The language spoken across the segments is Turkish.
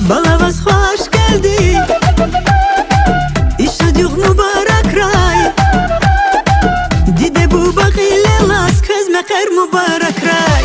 Balavas hoş geldi, İşadık mübarek ray. Dide bu bakile las, köz meker mübarek ray.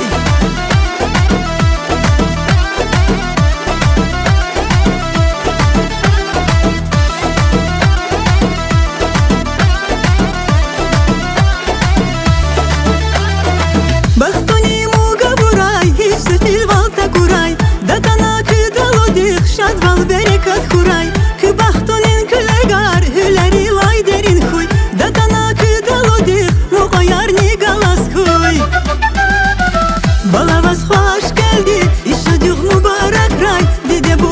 Bahtoni muga buray, hiç sefil valta kuray. Dakana kıdalodik, şadval berekat kuray. Kı bahtonin külegar, hüleri lay derin huy. Dakana kıdalodik, muqayar ni galas huy. Balavas hoş geldi, işadık mübarek ray. Dede